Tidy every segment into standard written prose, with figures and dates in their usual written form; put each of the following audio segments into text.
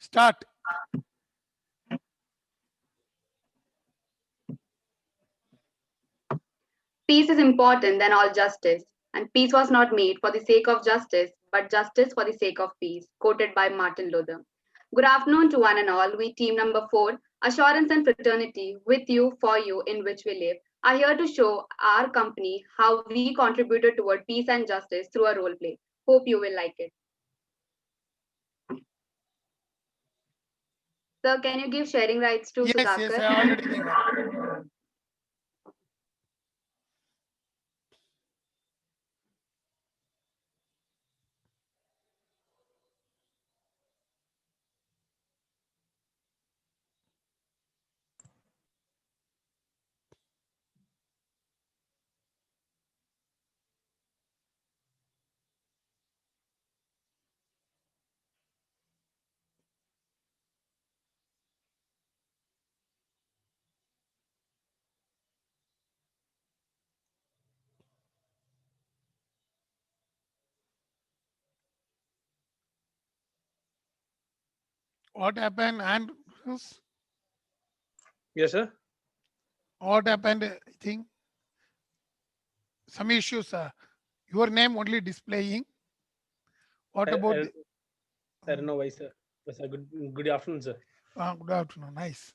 Start. Peace is important than all justice, and peace was not made for the sake of justice, but justice for the sake of peace, quoted by Martin Luther. Good afternoon to one and all. We team number 4, Assurance and Fraternity, with you, for you, in which we live, are here to show our company how we contributed toward peace and justice through a role play. Hope you will like it. Sir, can you give sharing rights to Yes, Sudhakar? I already given. What happened, Andrews? Yes, sir. What happened? I think some issues. Your name only displaying. What about? I don't know why, sir. Yes, sir. Good afternoon, sir. Good afternoon. Nice.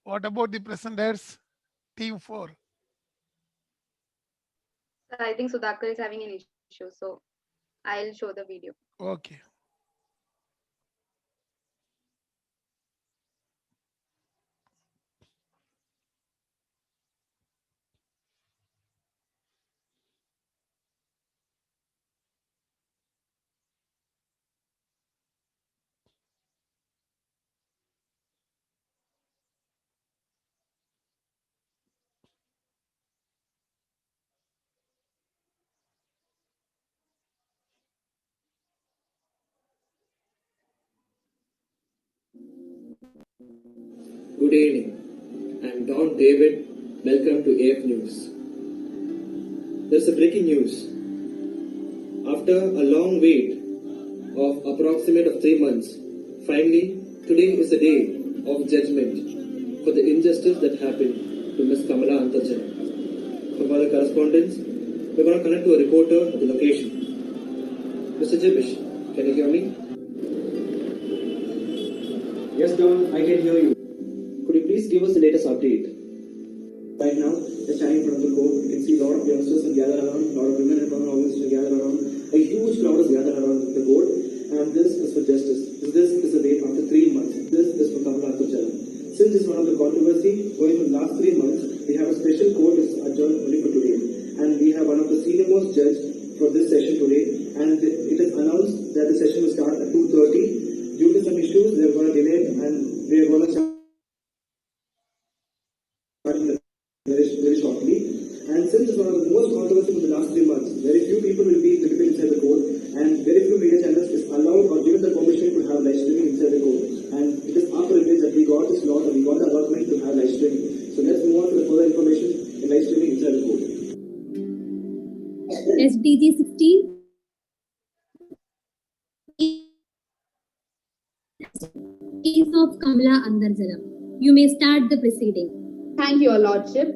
What about the presenters? Team 4. Sir, I think Sudhakar is having an issue, so I'll show the video. Okay. Good evening. I'm Don David. Welcome to AF News. There's a breaking news. After a long wait of approximate of 3 months, finally, today is the day of judgment for the injustice that happened to Ms. Kamala Antarjan. For further correspondence, we're going to connect to a reporter at the location. Mr. Jibish, can you hear me? Yes, Don, I can hear you. Could you please give us the latest update? Right now, we're standing in front of the court. You can see a lot of youngsters are gathered around, a lot of women and organizations are gathered around. A huge crowd is gathered around the court, and this is for justice. This is the wait after 3 months. This is for Kamala Antarjan. Since it's one of the controversy going for the last 3 months, we have a special court which is adjourned only for today. And we have one of the senior most judge for this session today. And it is announced that the session will start at 2:30. Due to some issues, they're going to delay, and we are going to start very shortly. And since it's one of the most controversial in the last 3 months, very few people will be depicted inside the court, and very few media channels is allowed or given the permission to have live streaming inside the court. And it is our privilege that we got this law and we got the allotment to have live streaming. So let's move on to the further information in live streaming inside the court. SDG 16. Case of Kamala Antarjan. You may start the proceeding. Thank you, Your Lordship.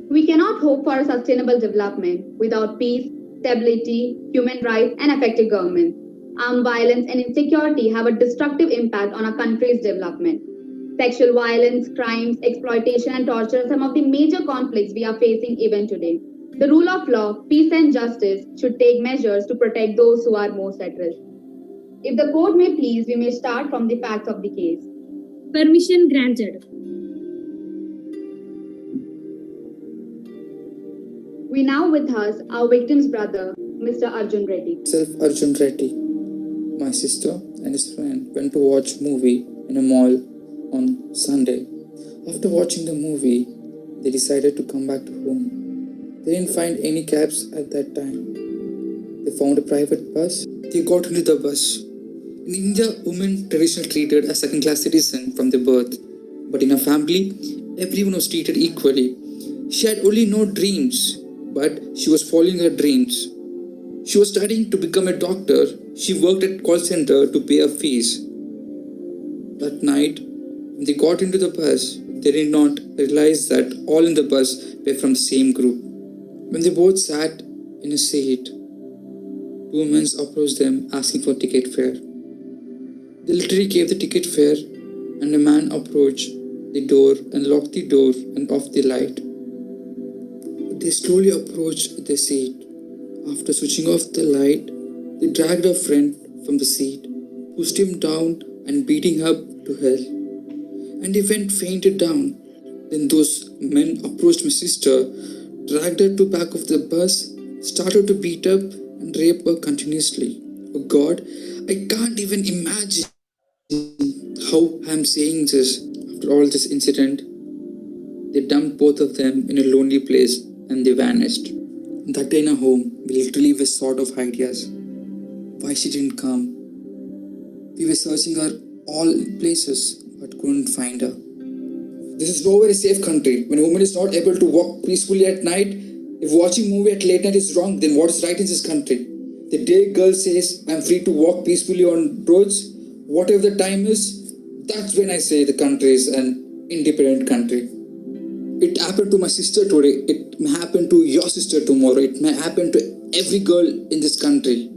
We cannot hope for a sustainable development without peace, stability, human rights, and effective government. Armed violence and insecurity have a destructive impact on our country's development. Sexual violence, crimes, exploitation, and torture are some of the major conflicts we are facing even today. The rule of law, peace, and justice should take measures to protect those who are most at risk. If the court may please, we may start from the facts of the case. Permission granted. We now with us our victim's brother, Mr. Arjun Reddy. Myself, Arjun Reddy. My sister and his friend went to watch movie in a mall on Sunday. After watching the movie, they decided to come back to home. They didn't find any cabs at that time. They found a private bus. They got into the bus. In India, women traditionally treated as second-class citizens from their birth. But in her family, everyone was treated equally. She had only no dreams, but she was following her dreams. She was studying to become a doctor. She worked at call center to pay her fees. That night, when they got into the bus, they did not realize that all in the bus were from the same group. When they both sat in a seat, two men approached them asking for ticket fare. They literally gave the ticket fare, and a man approached the door and locked the door and off the light. They slowly approached the seat. After switching off the light, they dragged her friend from the seat, pushed him down and beating her to hell. And he went fainted down. Then those men approached my sister, dragged her to back of the bus, started to beat up and rape her continuously. Oh God, I can't even imagine how I'm saying this. After all this incident, they dumped both of them in a lonely place and they vanished. That day in our home, we literally were sort of ideas. Why she didn't come? We were searching her all places but couldn't find her. This is nowhere a safe country. When a woman is not able to walk peacefully at night, if watching movie at late night is wrong, then what is right in this country? The day a girl says, I'm free to walk peacefully on roads, whatever the time is, that's when I say the country is an independent country. It happened to my sister today. It may happen to your sister tomorrow. It may happen to every girl in this country.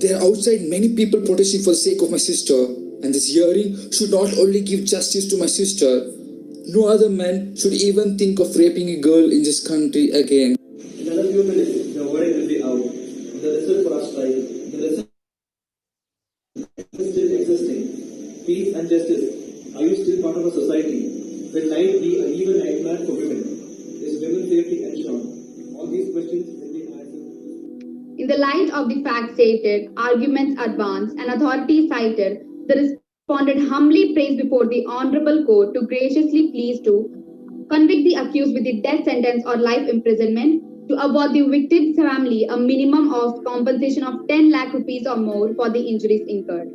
There are outside many people protesting for the sake of my sister, and this hearing should not only give justice to my sister. No other man should even think of raping a girl in this country again. In another few minutes, the verdict will be out. The result for our strike, the result is still existing. Peace and justice. Are you still part of a society? Will life be an even nightmare for women? Is women's safety ensured? All these questions will be answered. In the light of the facts stated, arguments advanced, and authorities cited, the respondent humbly prays before the Honorable Court to graciously please to convict the accused with the death sentence or life imprisonment, to award the victim's family a minimum of compensation of 10 lakh rupees or more for the injuries incurred.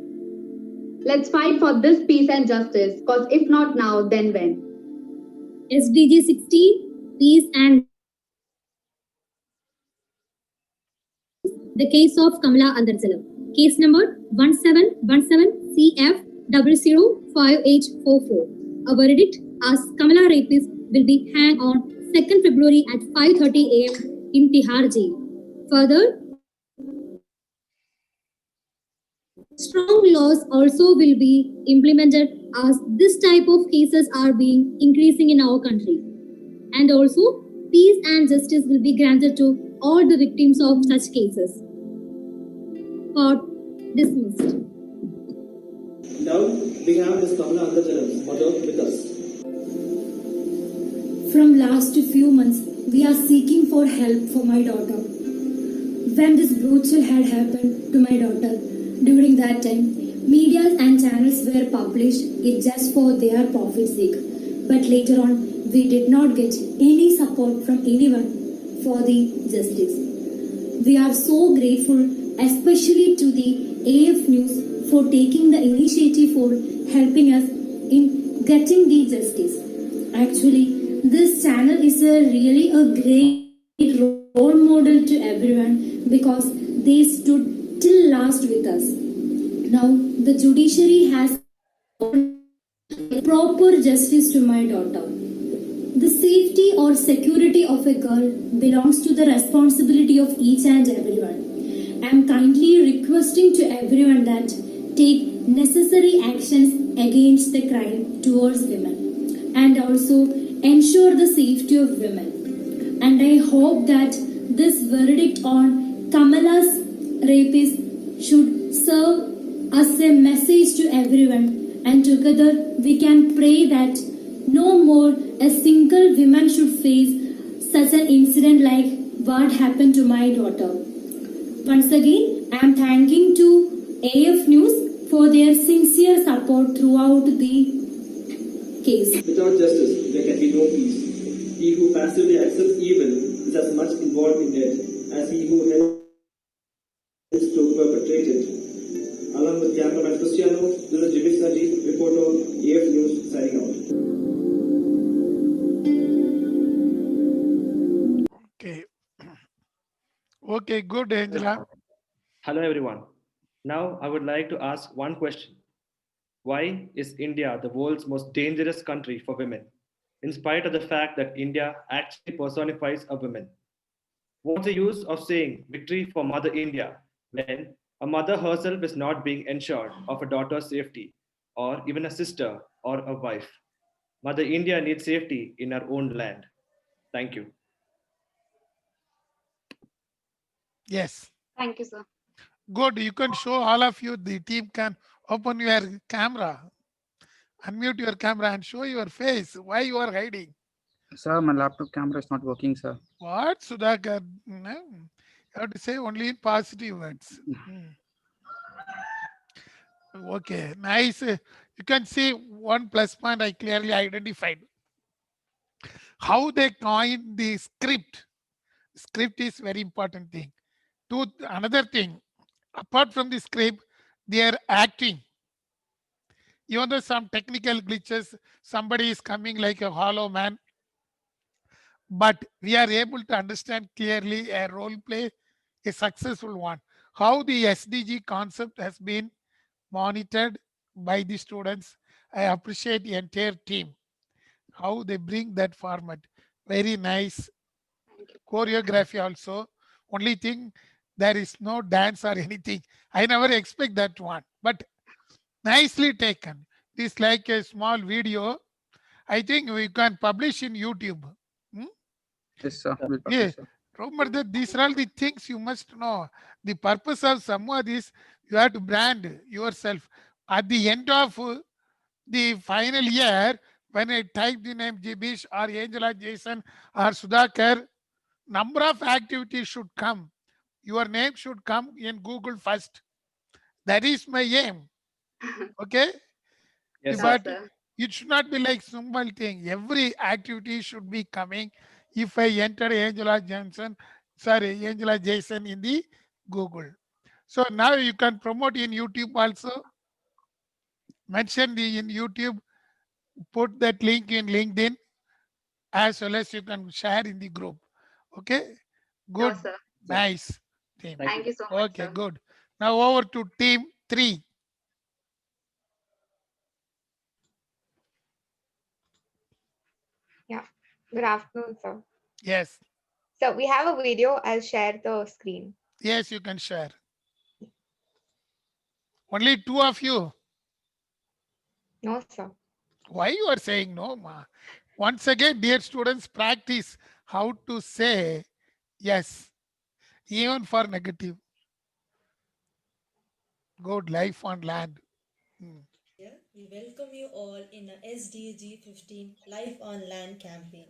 Let's fight for this peace and justice, because if not now, then when? SDG 16, Peace and the case of Kamala Andarjalam. Case number 1717 CF 005844. A verdict as Kamala rapist will be hanged on 2nd February at 5:30 a.m. in Tihar jail. Further, strong laws also will be implemented as this type of cases are being increasing in our country. And also, peace and justice will be granted to all the victims of such cases. Court dismissed. Now we have Ms. Kamala Andarjalam's mother with us. From last few months, we are seeking for help for my daughter. When this brutal had happened to my daughter, during that time, media and channels were published it just for their profit sake. But later on, we did not get any support from anyone for the justice. We are so grateful, especially to the AF News for taking the initiative for helping us in getting the justice. Actually, this channel is really a great role model to everyone because they stood till last with us. Now, the judiciary has proper justice to my daughter. The safety or security of a girl belongs to the responsibility of each and everyone. I am kindly requesting to everyone that take necessary actions against the crime towards women and also ensure the safety of women. And I hope that this verdict on Kamala's rapist should serve as a message to everyone, and together we can pray that no more a single woman should face such an incident like what happened to my daughter. Once again, I am thanking to AF News for their sincere support throughout the case. Without justice, there can be no peace. He who passively accepts evil is as much involved in it as he who helps to perpetrate it. Along with cameraman Cristiano, this is Jimmy Sadi, reporter, AF News, signing out. Okay. Okay. Okay, good, Angela. Hello, everyone. Now, I would like to ask one question. Why is India the world's most dangerous country for women, in spite of the fact that India actually personifies a woman? What's the use of saying victory for Mother India when a mother herself is not being ensured of a daughter's safety, or even a sister or a wife? Mother India needs safety in her own land. Thank you. Yes. Thank you, sir. Good. You can show all of you. The team can open your camera, unmute your camera and show your face. Why you are hiding? Sir, my laptop camera is not working, sir. What, Sudhakar? No. You have to say only in positive words. Okay, nice. You can see one plus point I clearly identified. How they coin the script. Script is very important thing. Another thing, apart from the script, they are acting. Even though some technical glitches, somebody is coming like a hollow man, but we are able to understand clearly a role play, a successful one. How the SDG concept has been monitored by the students. I appreciate the entire team, how they bring that format. Very nice. Choreography also. Only thing, there is no dance or anything. I never expect that one, but nicely taken. This like a small video. I think we can publish in YouTube. Hmm? Yes, sir. We'll Yeah. publish, sir. Remember that these are all the things you must know. The purpose of Samvad is you have to brand yourself. At the end of the final year, when I type the name Jibish or Angela Jason or Sudhakar, number of activities should come. Your name should come in Google first. That is my aim. Okay? Yes, Sure, sir. But sir. it should not be like simple thing. Every activity should be coming. If I enter Angela Jason in the Google. So now you can promote in YouTube also. Mention the in YouTube, put that link in LinkedIn, as well as you can share in the group. Okay, Sure, good, sir. nice team. Thank Thank you. you so much, Okay, sir. good. Now over to team 3. Yeah. Good afternoon, sir. Yes, So we have a video. I'll share the screen. yes, you can share. Only 2 of you. No, sir. Why you are saying no, ma? Once again, dear students, practice how to say yes, even for negative. Good life on land. Hmm. We welcome you all in a SDG 15 Life on Land campaign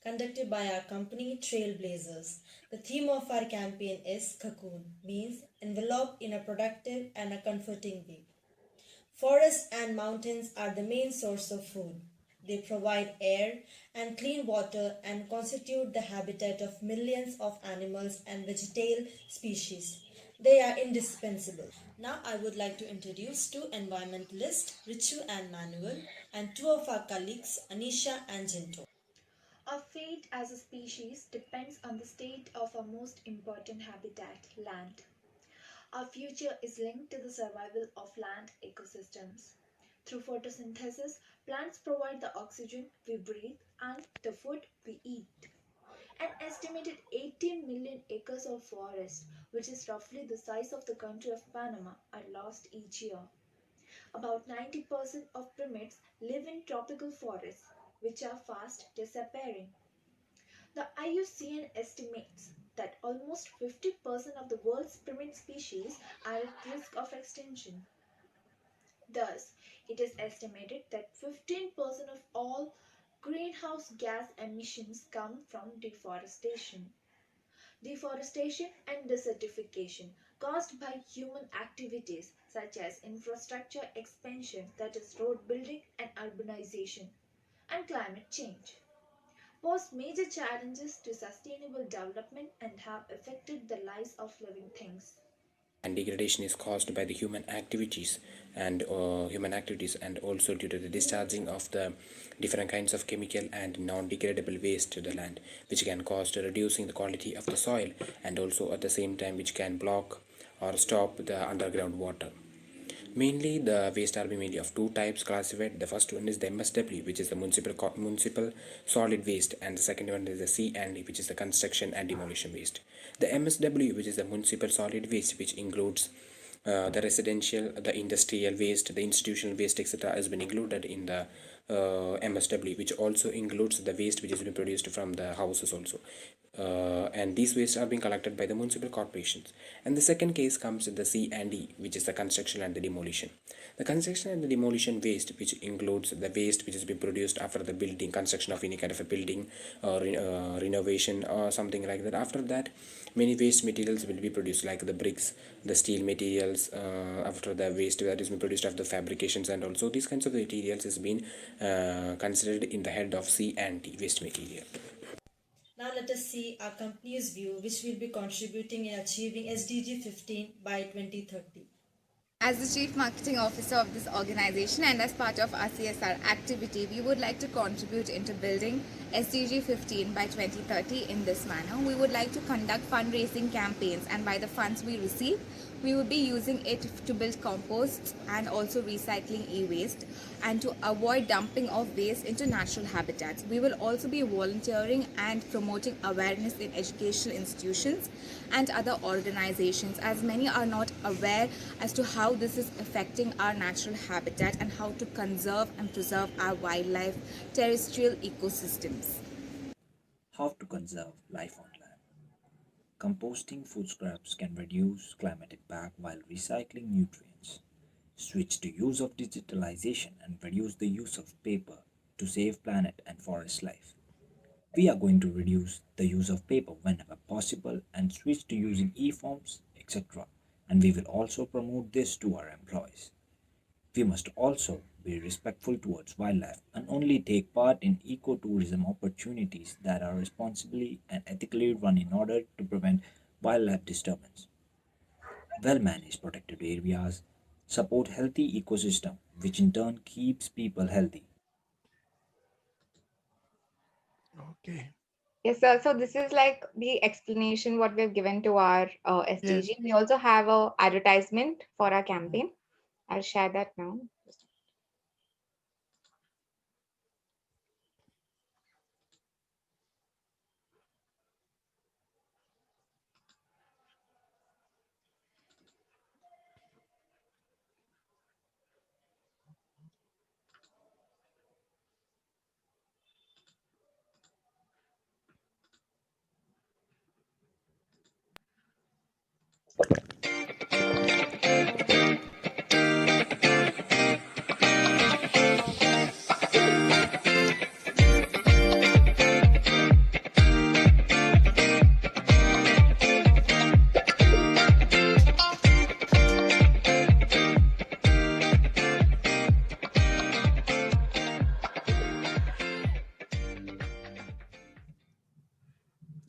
conducted by our company Trailblazers. The theme of our campaign is Cocoon, means enveloped in a productive and a comforting way. Forests and mountains are the main source of food. They provide air and clean water and constitute the habitat of millions of animals and vegetal species. They are indispensable. Now I would like to introduce two environmentalists, Richu and Manuel, and two of our colleagues, Anisha and Jinto. Our fate as a species depends on the state of our most important habitat, land. Our future is linked to the survival of land ecosystems. Through photosynthesis, plants provide the oxygen we breathe and the food we eat. An estimated 18 million acres of forest, which is roughly the size of the country of Panama, are lost each year. About 90% of primates live in tropical forests, which are fast disappearing. The IUCN estimates that almost 50% of the world's primate species are at risk of extinction. Thus, it is estimated that 15% of all greenhouse gas emissions come from deforestation. Deforestation and desertification caused by human activities such as infrastructure expansion, that is, road building and urbanization, and climate change, pose major challenges to sustainable development and have affected the lives of living things. and degradation is caused by the human activities, and also due to the discharging of the different kinds of chemical and non-degradable waste to the land, which can cause to reducing the quality of the soil, and also at the same time which can block or stop the underground water. Mainly, the waste are mainly of two types classified. The first one is the MSW, which is the municipal solid waste, and the second one is the C&D, which is the construction and demolition waste. The MSW, which is the municipal solid waste, which includes the residential, the industrial waste, the institutional waste, etc., has been included in the MSW, which also includes the waste which has been produced from the houses also. And these wastes are being collected by the municipal corporations. And the second case comes with the C&D, which is the construction and the demolition. The construction and the demolition waste, which includes the waste which has been produced after the building, construction of any kind of a building or renovation or something like that. After that, many waste materials will be produced, like the bricks, the steel materials, after the waste that is being produced after the fabrications, and also these kinds of materials has been considered in the head of C&D, waste material. Now let us see our company's view, which will be contributing in achieving SDG 15 by 2030. As the Chief Marketing Officer of this organization and as part of our CSR activity, we would like to contribute into building SDG 15 by 2030 in this manner. We would like to conduct fundraising campaigns, and by the funds we receive, we would be using it to build composts and also recycling e-waste, and to avoid dumping of waste into natural habitats. We will also be volunteering and promoting awareness in educational institutions and other organizations, as many are not aware as to how this is affecting our natural habitat and how to conserve and preserve our wildlife terrestrial ecosystems. How to conserve life on land. Composting food scraps can reduce climate impact while recycling nutrients. Switch to use of digitalization and reduce the use of paper to save planet and forest life. We are going to reduce the use of paper whenever possible and switch to using e-forms, etc. And we will also promote this to our employees. We must also be respectful towards wildlife and only take part in ecotourism opportunities that are responsibly and ethically run in order to prevent wildlife disturbance. Well managed protected areas support healthy ecosystem, which in turn keeps people healthy. Okay. Yes, sir. So this is like the explanation what we've given to our Yes. SDG. We also have a advertisement for our campaign. I'll share that now.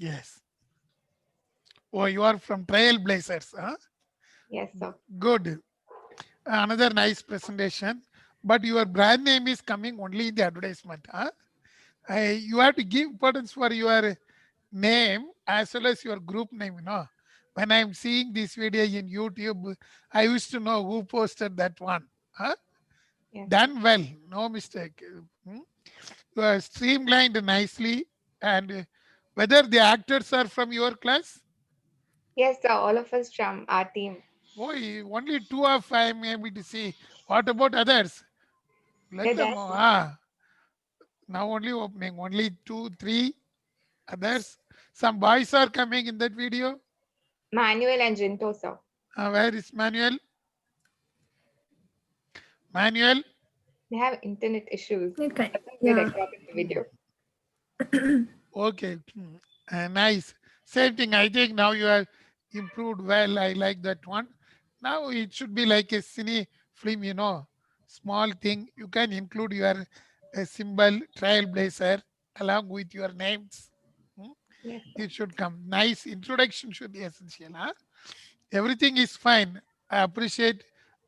Yes. Oh, you are from Trailblazers, huh? Yes, sir. Good. Another nice presentation. But your brand name is coming only in the advertisement, huh? You have to give importance for your name as well as your group name, you know. When I'm seeing this video in YouTube, I used to know who posted that one. Huh? Yes. Done well, no mistake. Hmm? You are streamlined nicely, and whether the actors are from your class? Yes, sir. All of us from our team. Boy, only two of I am able to see. What about others? Let They're them there. know. Ah, now only opening, only 2, 3 others. Some boys are coming in that video. Manuel and Jinto, sir. Where is Manuel? Manuel? They have internet issues. Okay. That's why they Yeah. recorded the video. Okay. Nice. Same thing. I think now you have improved well. I like that one. Now it should be like a cine film, you know, small thing. You can include your symbol, trailblazer, along with your names. Hmm? Yes, sir. It should come. Nice introduction should be essential. Huh? Everything is fine. I appreciate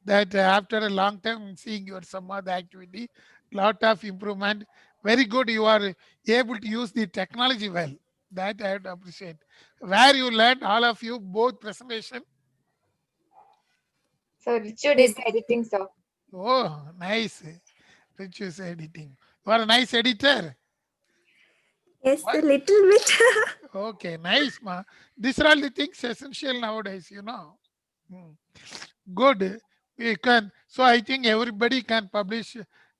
that after a long time seeing your Samvad activity, lot of improvement. Very good. You are able to use the technology well. That I would appreciate. Where you learned, all of you, both presentation. So Richard is editing, sir. Oh, nice. Rich is editing. You are a nice editor. Yes, What? a little bit. Okay, nice, ma. These are all the things essential nowadays, you know. Good. We can. So I think everybody can publish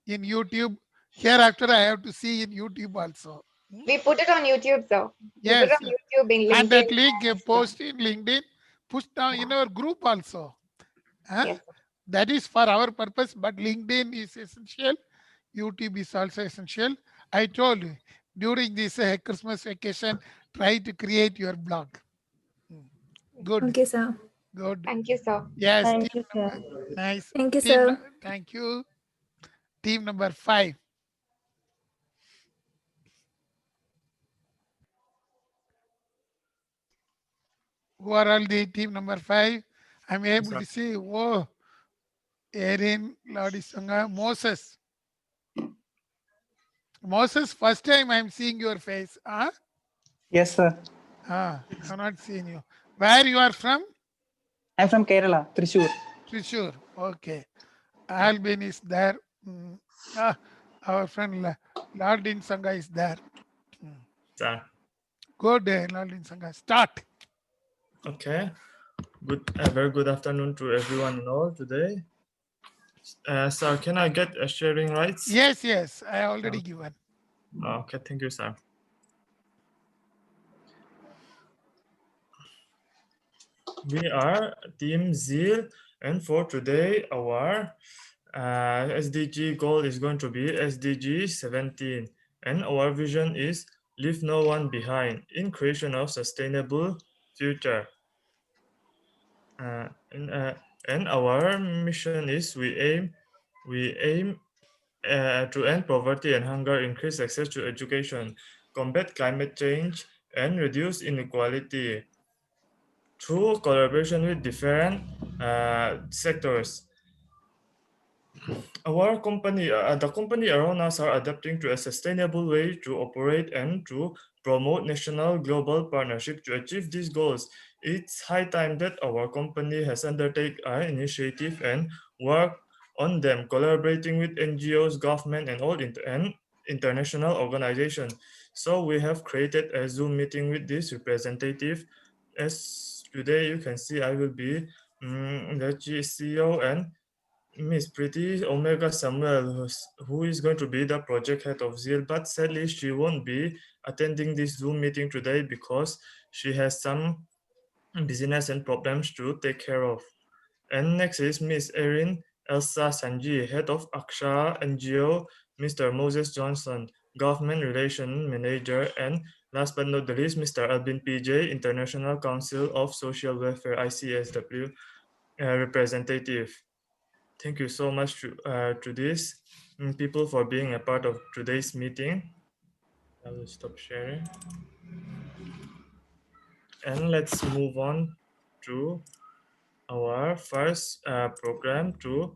in YouTube. Hereafter, I have to see in YouTube also. We put it on YouTube, sir. We put it Yes. on YouTube, in And LinkedIn. that link post in LinkedIn, push down in our group also. Huh? Yes. That is for our purpose, but LinkedIn is essential. YouTube is also essential. I told you during this Christmas vacation, try to create your blog. Good. Okay, sir. Good. Thank you, sir. Yes. Thank Team you, sir. number, nice. Thank you, Team. sir. Thank you. Team number 5. Who are all the team number 5? I'm able to see. Oh, Erin, Ladisanga, Moses. Moses, first time I'm seeing your face. Huh? Yes, sir. I've not seen you. Where you are from? I'm from Kerala, Thrissur. Thrissur. Okay. Albin is there. Our friend Lardin Sangha is there. Sir. Good day, Lardin Sangha. Start. Okay. Good. Very good afternoon to everyone and all today. Sir, can I get a sharing rights? Yes, yes. I already given. Okay, thank you, sir. We are Team Zeal, and for today, our SDG goal is going to be SDG 17, and our vision is leave no one behind in creation of sustainable future. And our mission is we aim to end poverty and hunger, increase access to education, combat climate change, and reduce inequality through collaboration with different sectors. Our company, the company around us are adapting to a sustainable way to operate and to promote national global partnership to achieve these goals. It's high time that our company has undertaken an initiative and work on them, collaborating with NGOs, government, and all international organizations. So we have created a Zoom meeting with this representative. As today you can see, I will be the CEO and Miss Pretty Omega Samuel, who is going to be the project head of ZEAL, but sadly she won't be attending this Zoom meeting today because she has some business and problems to take care of. And next is Miss Erin Elsa Sanji, head of Aksha NGO, Mr. Moses Johnson, government relation manager, and last but not the least, Mr. Albin PJ, International Council of Social Welfare ICSW representative. Thank you so much to these people for being a part of today's meeting. I will stop sharing. And let's move on to our first program to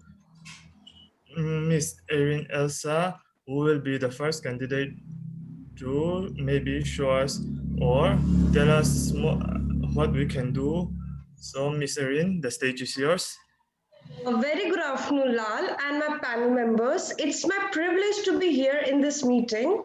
Miss Erin Elsa, who will be the first candidate to maybe show us or tell us more, what we can do. So Miss Erin, the stage is yours. A very good afternoon, Lal, and my panel members. It's my privilege to be here in this meeting.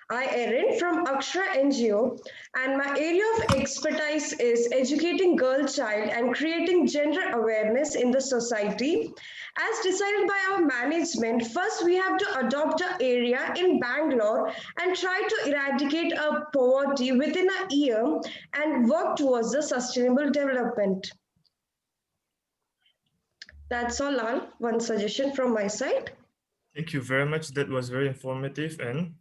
I, Erin, from Akshara NGO, and my area of expertise is educating girl child and creating gender awareness in the society. As decided by our management, first we have to adopt an area in Bangalore and try to eradicate poverty within a year and work towards the sustainable development. That's all, Lal. One suggestion from my side. Thank you very much. That was very informative and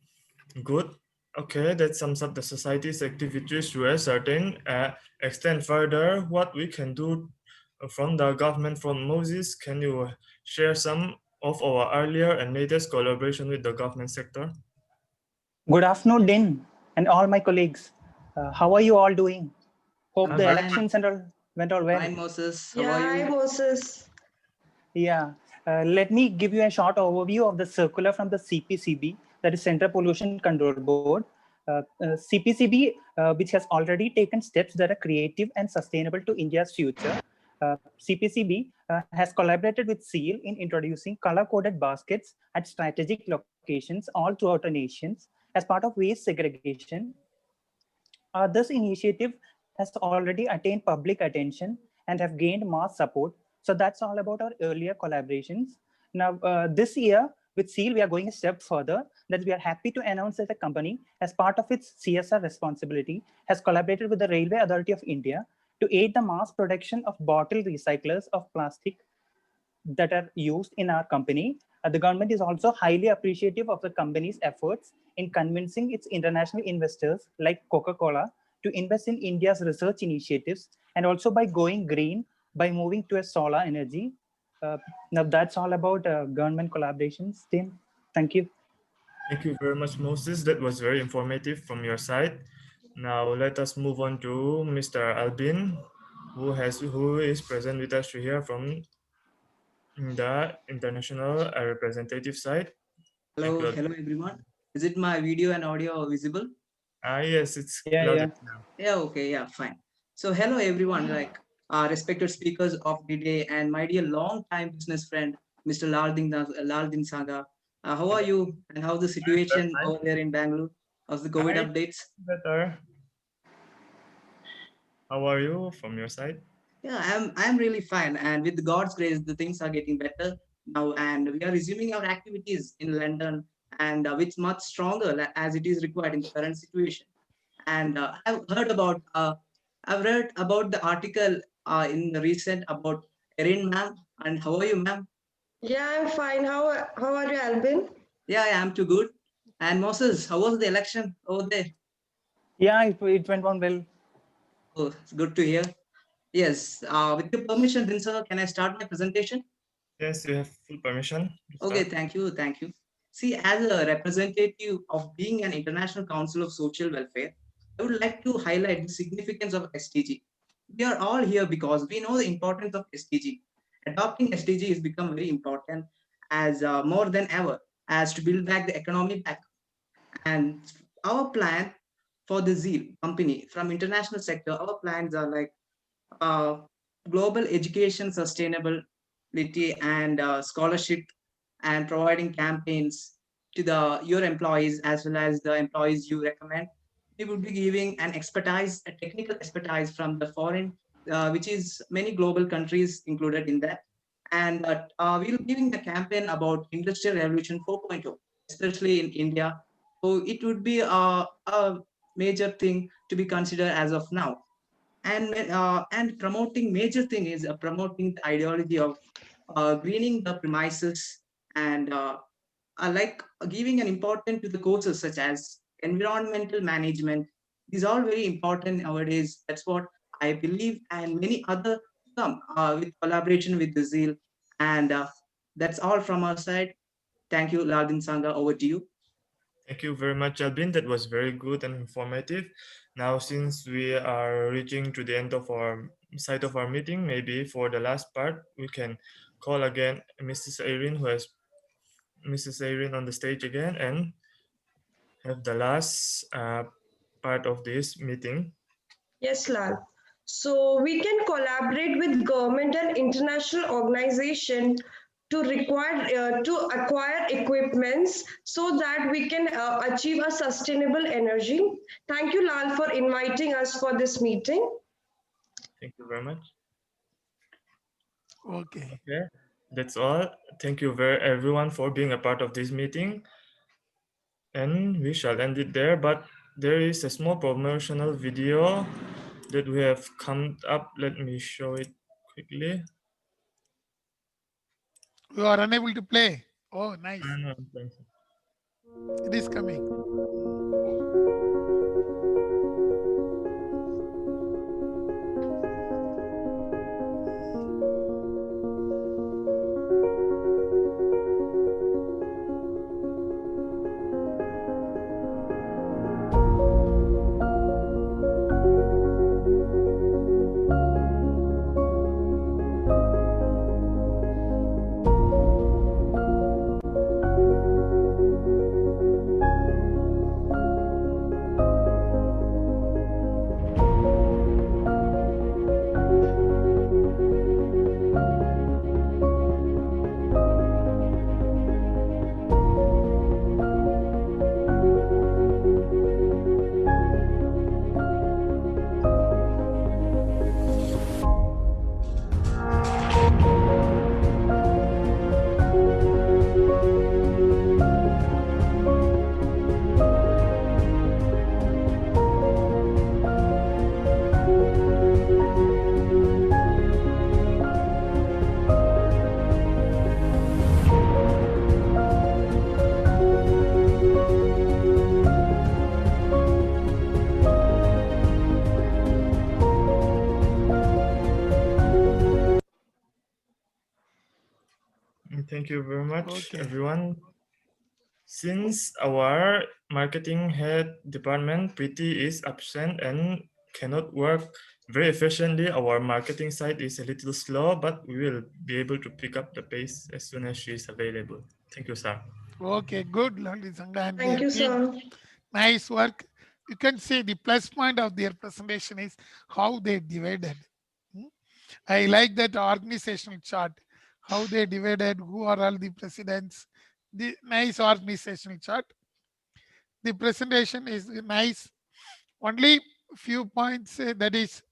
good. Okay, that sums up the society's activities to a certain extent. Further, what we can do from the government, from Moses, can you share some of our earlier and latest collaboration with the government sector? Good afternoon, Din, and all my colleagues. How are you all doing? Hope the elections and all Went all well. Hi, Moses. How Yeah, are hi, you? Moses. Yeah. Let me give you a short overview of the circular from the CPCB, that is Central Pollution Control Board. CPCB, which has already taken steps that are creative and sustainable to India's future. CPCB has collaborated with SEAL in introducing color-coded baskets at strategic locations all throughout the nations as part of waste segregation. This initiative has already attained public attention and have gained mass support. So that's all about our earlier collaborations. Now, this year with SEAL, we are going a step further, that we are happy to announce that the company, as part of its CSR responsibility, has collaborated with the Railway Authority of India to aid the mass production of bottle recyclers of plastic that are used in our company. The government is also highly appreciative of the company's efforts in convincing its international investors like Coca-Cola to invest in India's research initiatives, and also by going green by moving to a solar energy. Now that's all about government collaborations. Tim, thank you. Thank you very much, Moses. That was very informative from your side. Now let us move on to Mr. Albin, who is present with us to hear from the international representative side. Thank you, Hello, everyone. Is it my video and audio visible? Yes, it's Yeah. Yeah, okay, yeah, fine. So, hello, everyone, like respected speakers of the day, and my dear long-time business friend, Mr. Laldin Saga. How are you, and how's the situation over there in Bangalore? How's the COVID updates? Better. How are you from your side? Yeah, I'm really fine, and with God's grace, the things are getting better now, and we are resuming our activities in London, and with much stronger as it is required in the current situation. And I've read about the article in the recent about Erin, ma'am. And how are you, ma'am? Yeah, I'm fine. How are you, Albin? Yeah, I am too good. And Moses, how was the election over there? Yeah, it went on well. Oh, it's good to hear. Yes, with your permission, then, sir, can I start my presentation? Yes, you have full permission. Okay, thank you. See, as a representative of being an International Council of Social Welfare, I would like to highlight the significance of SDG. We are all here because we know the importance of SDG. Adopting SDG has become very important as more than ever as to build back the economy back. And our plan for the ZEAL company from international sector, our plans are like uh, global education sustainability and scholarship and providing campaigns to the your employees as well as the employees you recommend. We would be giving an expertise, a technical expertise from the foreign, which is many global countries included in that. And we'll be giving a campaign about Industrial Revolution 4.0, especially in India. So it would be a major thing to be considered as of now. And promoting major thing is promoting the ideology of greening the premises and like giving an important to the courses such as environmental management. These are all very important nowadays. That's what I believe, and many other come with collaboration with the zeal. And that's all from our side. Thank you, Lardin Sangha. Over to you. Thank you very much, Albin. That was very good and informative. Now, since we are reaching to the end of our side of our meeting, maybe for the last part, we can call again Mrs. Erin, who has Mrs. Erin on the stage again, and have the last part of this meeting. Yes, Lal. So we can collaborate with government and international organization to acquire equipments so that we can achieve a sustainable energy. Thank you, Lal, for inviting us for this meeting. Thank you very much. Okay. Okay, that's all. Thank you everyone for being a part of this meeting. And we shall end it there, but there is a small promotional video that we have come up. Let me show it quickly. You are unable to play. Oh, nice. No, It is coming. Thank you very much, Okay. everyone. Since our marketing head department Pvt is absent and cannot work very efficiently, our marketing side is a little slow, but we will be able to pick up the pace as soon as she is available. Thank you, sir. Okay, good, Lali Sangha and Thank their you, team. sir. Nice work. You can see the plus point of their presentation is how they divided. Hmm? I like that organizational chart, how they divided, who are all the presidents. The nice organizational chart. The presentation is nice. Only few points that is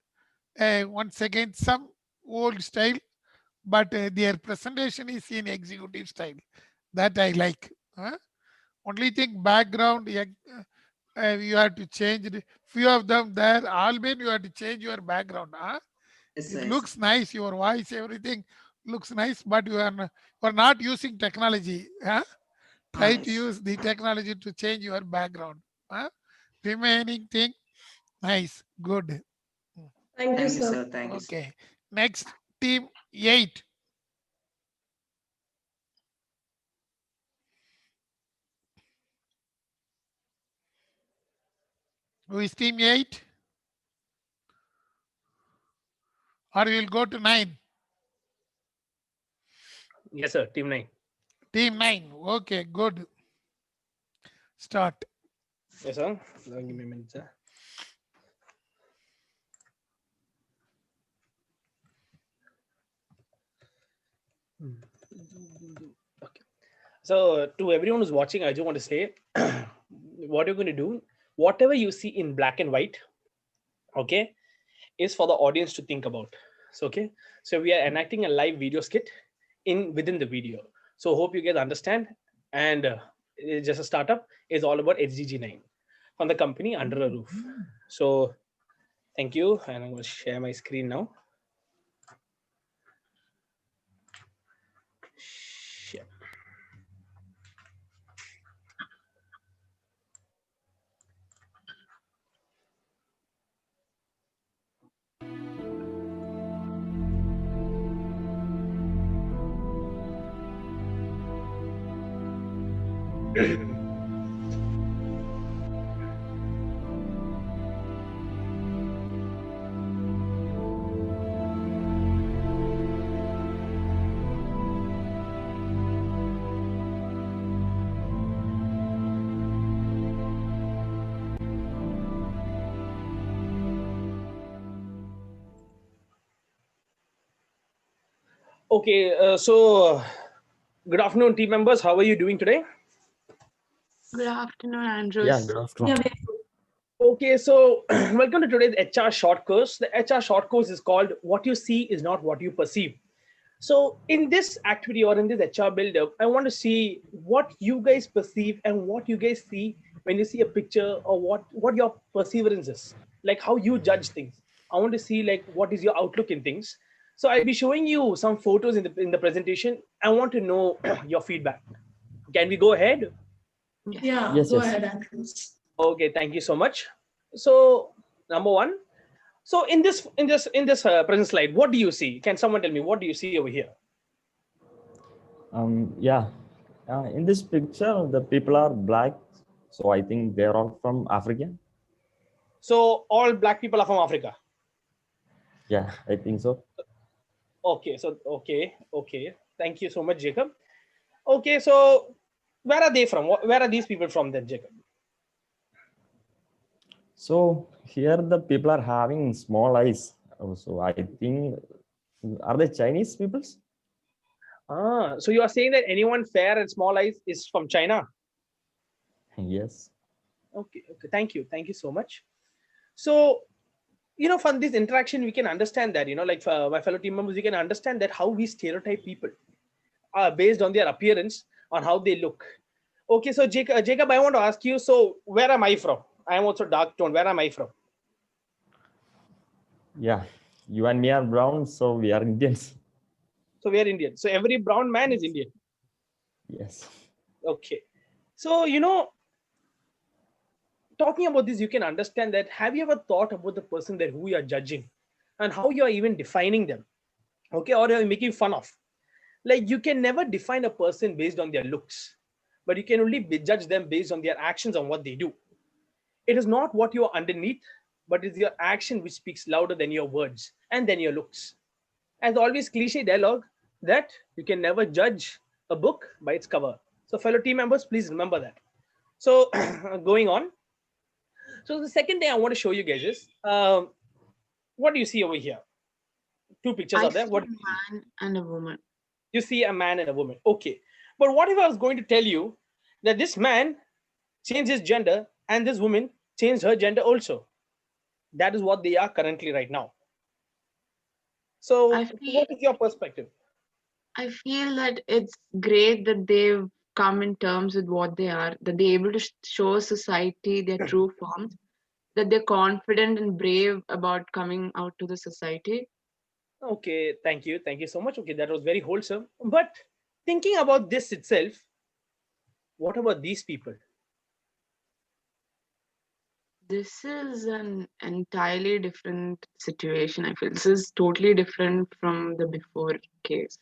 once again some old style, but their presentation is in executive style. That I like. Only thing background, you have to change few of them there. Alban, you have to change your background. Yes, It sir. looks nice, your voice, everything looks nice, but you are not using technology. Try to Yes. use the technology to change your background. Remaining thing, nice, good. Thank you, Thank you, sir. sir. Thank you, sir. Okay. Next, team 8. Who is team 8? Or we will go to 9? Yes, sir. Team 9. Team 9. Okay, good. Start. Yes, sir. Give me a minute, sir. Okay. So, to everyone who's watching, I just want to say what you're going to do, whatever you see in black and white, okay, is for the audience to think about. So, okay, so we are enacting a live video skit within the video. So, hope you guys understand. And it's just a startup is all about HDG9 from the company Under a Roof. So, thank you, and I'm going to share my screen now. Share. Okay, so good afternoon, team members. How are you doing today? Good afternoon, Andrews. Yeah, good afternoon. Okay, so welcome to today's HR short course. The HR short course is called What You See Is Not What You Perceive. So in this activity or in this HR build-up, I want to see what you guys perceive and what you guys see when you see a picture, or what your perseverance is, like how you judge things. I want to see like what is your outlook in things. So I'll be showing you some photos in the presentation. I want to know your feedback. Can we go ahead? Yeah, Yes, go yes. ahead, Andrews. Okay, thank you so much. So number one, so in this present slide, what do you see? Can someone tell me what do you see over here? Yeah. In this picture, the people are black, so I think they are all from Africa. So all black people are from Africa. Yeah, I think so. Okay, so okay. Thank you so much, Jacob. Okay, so where are they from? Where are these people from then, Jacob? So here the people are having small eyes. So I think, are they Chinese peoples? So you are saying that anyone fair and small eyes is from China? Yes. Okay. Thank you so much. So, from this interaction, we can understand that, like for my fellow team members, we can understand that how we stereotype people based on their appearance, on how they look. Okay, so Jacob, I want to ask you, so where am I from? I am also dark tone. Where am I from? Yeah, you and me are brown, so we are Indians. So we are Indian. So every brown man is Indian. Yes. Okay. So, talking about this, you can understand that. Have you ever thought about the person that who you are judging and how you are even defining them? Okay, or you're making fun of? Like you can never define a person based on their looks, but you can only judge them based on their actions and what they do. It is not what you are underneath, but it's your action which speaks louder than your words and then your looks. As always, cliche dialogue that you can never judge a book by its cover. So, fellow team members, please remember that. So, going on. So, the second thing I want to show you guys is what do you see over here? Two pictures I are there. see What a man and a woman. you see a man and a woman? Okay, but what if I was going to tell you that this man changed his gender and this woman changed her gender also? That is what they are currently right now. So, what is your perspective? I feel that it's great that they've come in terms with what they are, that they're able to show society their true forms, that they're confident and brave about coming out to the society. Okay, thank you. Thank you so much. Okay, that was very wholesome. But thinking about this itself, what about these people? This is an entirely different situation. I feel this is totally different from the before case.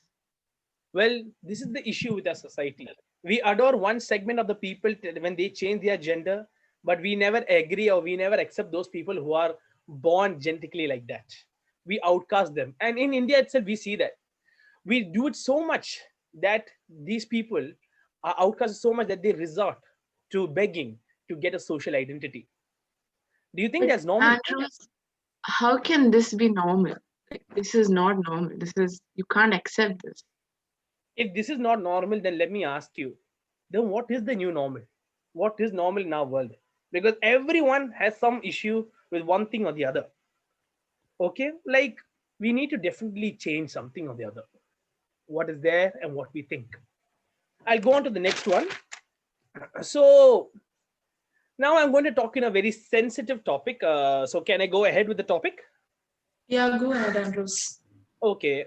Well, this is the issue with our society. We adore one segment of the people when they change their gender, but we never agree or we never accept those people who are born genetically like that. We outcast them. And in India itself, we see that. We do it so much that these people are outcast so much that they resort to begging to get a social identity. Do you think But that's normal? Andrews, how can this be normal? Like, this is not normal. You can't accept this. If this is not normal, then let me ask you, then what is the new normal? What is normal in our world? Because everyone has some issue with one thing or the other. Okay, like we need to definitely change something or the other. What is there and what we think. I'll go on to the next one. So now I'm going to talk in a very sensitive topic. So can I go ahead with the topic? Yeah, go ahead, Andrews. Okay.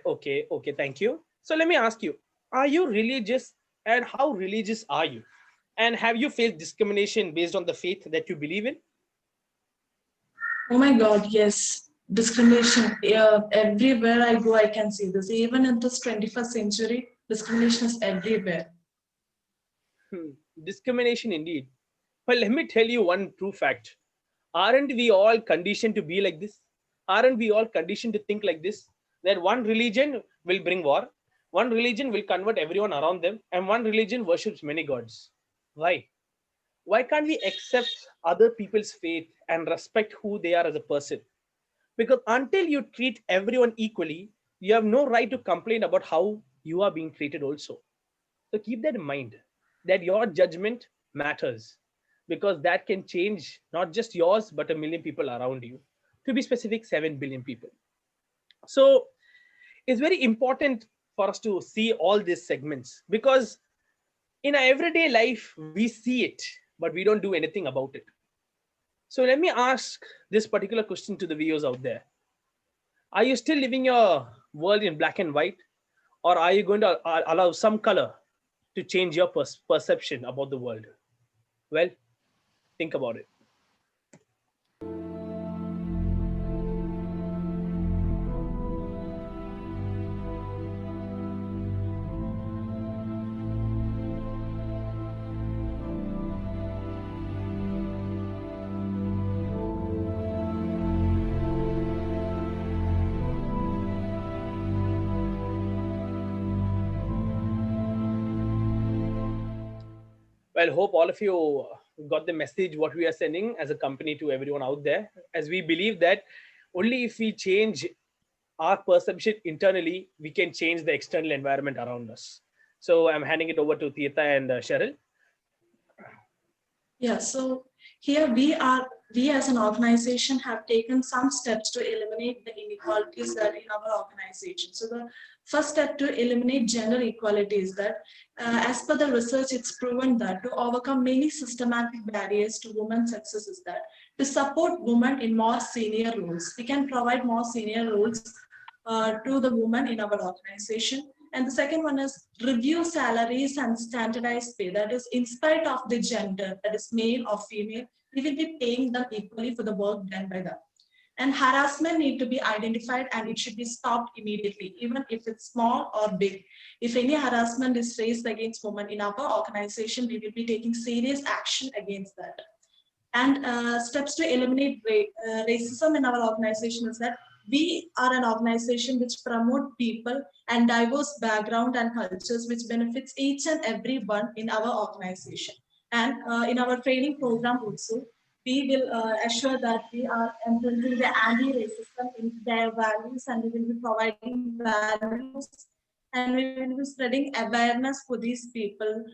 Thank you. So let me ask you, are you religious and how religious are you? And have you faced discrimination based on the faith that you believe in? Oh my God, yes. Discrimination. Yeah, everywhere I go, I can see this. Even in this 21st century, discrimination is everywhere. Discrimination indeed. Well, let me tell you one true fact. Aren't we all conditioned to be like this? Aren't we all conditioned to think like this? That one religion will bring war, one religion will convert everyone around them, and one religion worships many gods. Why? Why can't we accept other people's faith and respect who they are as a person? Because until you treat everyone equally, you have no right to complain about how you are being treated also. So keep that in mind, that your judgment matters, because that can change not just yours, but a million people around you. To be specific, 7 billion people. So it's very important for us to see all these segments, because in our everyday life, we see it, but we don't do anything about it. So let me ask this particular question to the viewers out there. Are you still living your world in black and white, or are you going to allow some color to change your perception about the world? Well, think about it. Well, hope all of you got the message what we are sending as a company to everyone out there, as we believe that only if we change our perception internally, we can change the external environment around us. So I'm handing it over to Tirtha and Cheryl. Yeah, so here we as an organization have taken some steps to eliminate the inequalities that are in our organization. So the first step to eliminate gender equality is that as per the research, it's proven that to overcome many systematic barriers to women's success is that to support women in more senior roles. We can provide more senior roles to the women in our organization. And the second one is review salaries and standardized pay. That is, in spite of the gender, that is male or female, we will be paying them equally for the work done by them. And harassment need to be identified and it should be stopped immediately, even if it's small or big. If any harassment is raised against women in our organization, we will be taking serious action against that. And steps to eliminate racism in our organization is that we are an organization which promote people and diverse background and cultures, which benefits each and every one in our organization. And in our training program also, we will assure that we are embracing the anti-racism into their values, and we will be providing values, and we will be spreading awareness for these people,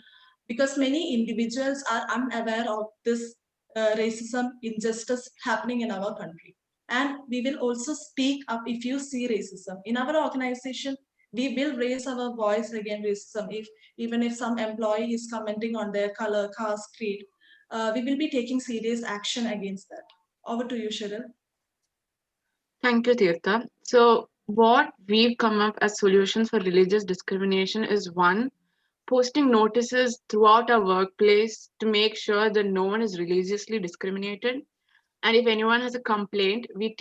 because many individuals are unaware of this racism injustice happening in our country. And we will also speak up if you see racism in our organization. We will raise our voice against racism. If even if some employee is commenting on their color, caste, creed, we will be taking serious action against that. Over to you, Cheryl. Thank you, Tirtha. So, what we've come up as solutions for religious discrimination is one, posting notices throughout our workplace to make sure that no one is religiously discriminated. And if anyone has a complaint, we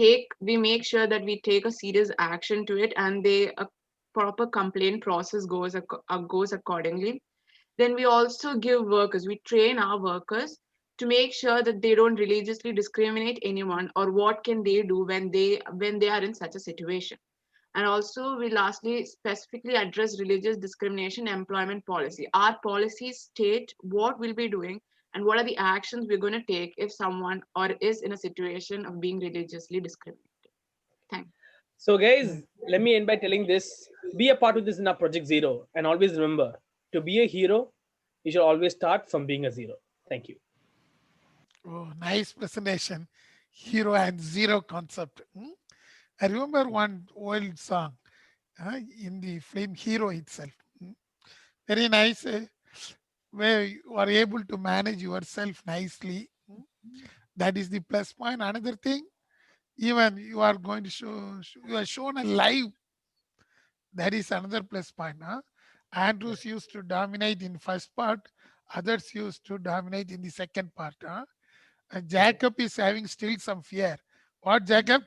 make sure that we take a serious action to it, and a proper complaint process goes accordingly. Then we also we train our workers to make sure that they don't religiously discriminate anyone, or what can they do when they are in such a situation. And also, we lastly specifically address religious discrimination employment policy. Our policies state what we'll be doing and what are the actions we're going to take if someone or is in a situation of being religiously discriminated. Thanks. So, guys, let me end by telling this: be a part of this in our Project Zero, and always remember, to be a hero, you should always start from being a zero. Thank you. Oh, nice presentation. Hero and zero concept. I remember one old song in the film Hero itself. Very nice, where you are able to manage yourself nicely. That is the plus point. Another thing, even you are going to you are shown a live. That is another plus point. Andrews used to dominate in first part, others used to dominate in the second part. Jacob is having still some fear. What, Jacob?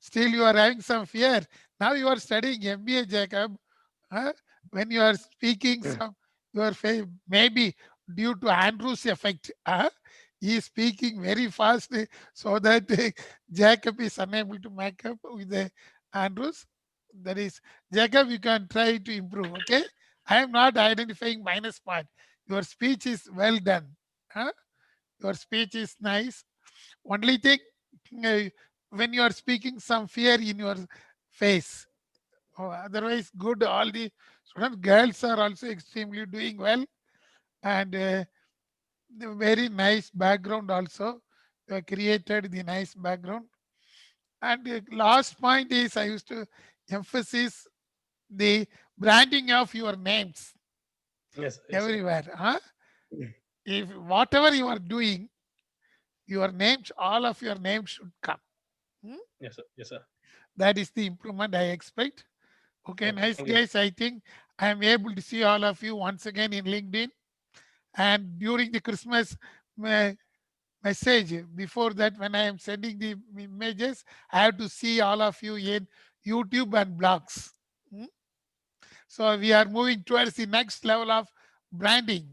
Still you are having some fear. Now you are studying MBA, Jacob. When you are speaking, some your face maybe due to Andrew's effect. He is speaking very fast so that Jacob is unable to make up with the Andrews. That is, Jacob, you can try to improve. Okay, I am not identifying minus point. Your speech is well done. Your speech is nice. Only thing, when you are speaking, some fear in your face. Otherwise, good. All the students, girls are also extremely doing well, and the very nice background also. You have created the nice background. And the last point is I used to emphasize the branding of your names. Yes. Everywhere. If whatever you are doing, your names, all of your names should come. Yes, sir. Yes, sir. That is the improvement I expect. Okay, nice thank you. guys. I think I am able to see all of you once again in LinkedIn. And during the Christmas message, before that, when I am sending the images, I have to see all of you in YouTube and blogs. So we are moving towards the next level of branding.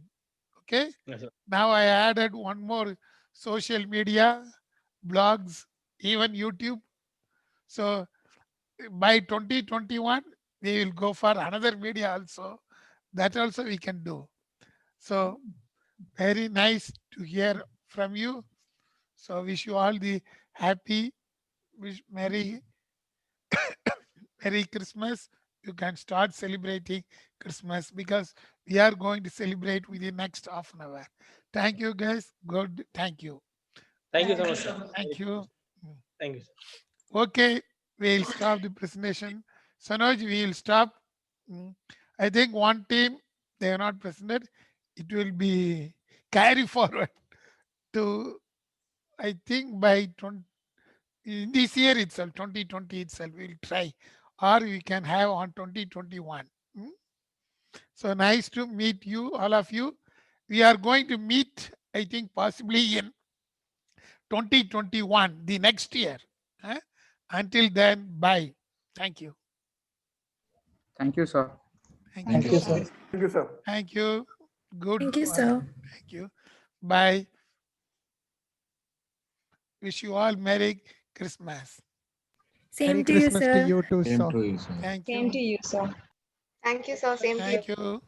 Okay. Yes, sir. Now I added one more social media, blogs, even YouTube. So by 2021, we will go for another media also. That also we can do. So very nice to hear from you. So wish you all the happy, Merry Christmas. You can start celebrating Christmas because we are going to celebrate within next half an hour. Thank you guys. Good. Thank you. Thank you so much, sir. Thank you. Thank you, sir. Okay, we'll stop the presentation. Sanoj, we'll stop. I think one team, they are not presented. It will be carry forward to, I think by in this year itself, 2020 itself, we'll try. Or we can have on 2021. So nice to meet you, all of you. We are going to meet, I think, possibly in 2021, the next year. Until then, bye. Thank you. Thank you, sir. Thank you, sir. Thank you, sir. Thank you. Good Thank you, one. sir. Thank you. Bye. Wish you all Merry Christmas. Same to you, Christmas to sir. you too, Same sir. to you, sir. Thank Same to you. you, sir. Thank you, sir. Same to you. Thank you.